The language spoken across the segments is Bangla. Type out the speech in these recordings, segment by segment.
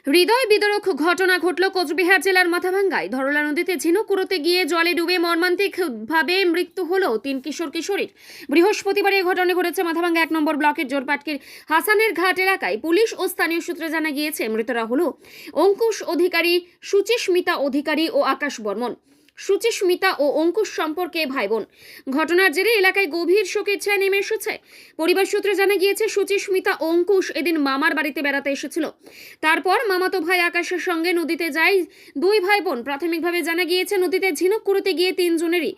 হৃদয় বিদারক ঘটনা ঘটল কোচবিহার জেলার মাথাভাঙ্গায়। ধরলা নদীতে ঝিনুক কুড়োতে গিয়ে জলে ডুবে মর্মান্তিকভাবে মৃত্যু হলো 3 কিশোর কিশোরীর। বৃহস্পতিবার এই ঘটনা ঘটেছে মাথাভাঙ্গা 1 নম্বর ব্লকের জোরপাটকির হাসানের ঘাট এলাকায়। পুলিশ ও স্থানীয় সূত্রে জানা গিয়েছে মৃতরা হলো অঙ্কুশ অধিকারী, সুচিস্মিতা অধিকারী ও আকাশ বর্মন। সুচিস্মিতা ও অঙ্কুশ সম্পর্কে ভাই বোন। ঘটনার জেরে এলাকায় গভীর শোকের ছায়া নেমে এসেছে। পরিবার সূত্রে জানা গিয়েছে সুচিস্মিতা ও অঙ্কুশ এদিন মামার বাড়িতে বেড়াতে এসেছিল। তারপর মামাতো ভাই আকাশের সঙ্গে নদীতে যায় দুই ভাই বোন। প্রাথমিকভাবে জানা গিয়েছে নদীতে ঝিনুক কুড়োতে গিয়ে 3 জনেরই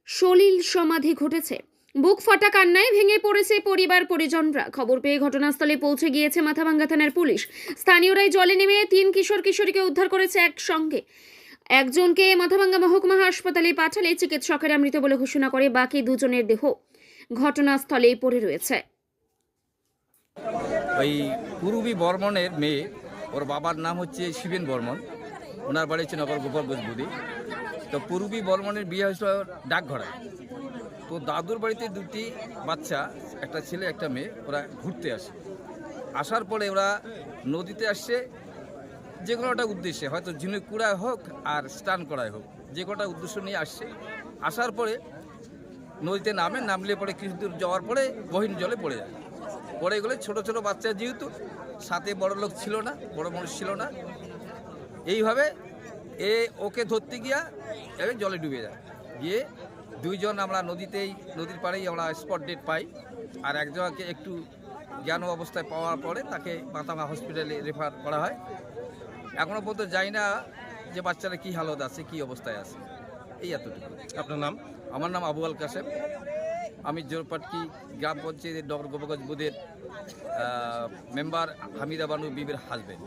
সলিল সমাধি ঘটেছে। বুক ফাটা কান্নায় ভেঙে পড়েছে পরিবার পরিজনরা। খবর পেয়ে ঘটনাস্থলে পৌঁছে গিয়েছে মাথাভাঙ্গা থানার পুলিশ। স্থানীয়রাই জলে নেমে 3 কিশোর কিশোরীকে উদ্ধার করেছে একসঙ্গে। একজনকে মাথাভাঙ্গা মহকুমা হাসপাতালে পাঠালে চিকিৎসকেরা মৃত বলে ঘোষণা করে। বাকি 2 জনের দেহ ঘটনাস্থলেই পড়ে রয়েছে। ওই পূর্বী বর্মনের মেয়ে, ওর বাবার নাম হচ্ছে শিবেন বর্মন, ওনার বাড়ি হচ্ছে নগর গোপাল গোজবুদি। তো পূর্বী বর্মনের বিয়ে হয়েছিল ডাকঘরায়। তো দাদুর বাড়িতে 2টি বাচ্চা, একটা ছেলে একটা মেয়ে, ওরা ঘুরতে আসে। আসার পরে ওরা নদীতে আসছে যে কোনো একটা উদ্দেশ্যে, হয়তো ঝিনুক কুড়ায় হোক আর স্নান করায় হোক, যে কোনোটা উদ্দেশ্য নিয়ে আসছে। আসার পরে নদীতে নামলে পরে কিছু দূর যাওয়ার পরে গহীন জলে পড়ে যায়। পড়ে গেলে ছোটো ছোটো বাচ্চা, যেহেতু সাথে বড় লোক ছিল না, বড় মানুষ ছিল না, এইভাবে ওকে ধরতে গিয়া এবার জলে ডুবে যায়। গিয়ে 2 জন আমরা নদীর পাড়েই আমরা স্পট ডেট পাই। আর একজনকে একটু জ্ঞান অবস্থায় পাওয়ার পরে তাকে মাথাভাঙ্গা হসপিটালে রেফার করা হয়। এখনও পর্যন্ত যাই না যে বাচ্চারা কী হালত আছে, কী অবস্থায় আছে, এই এতটুকু। আপনার নাম? আমার নাম আবু আল কাসেম। আমি জোরপাটকি গ্রাম পঞ্চায়েতের নগর গোপালগঞ্জ বুথের মেম্বার হামিদা বানু বিবির হাজবেন্ড।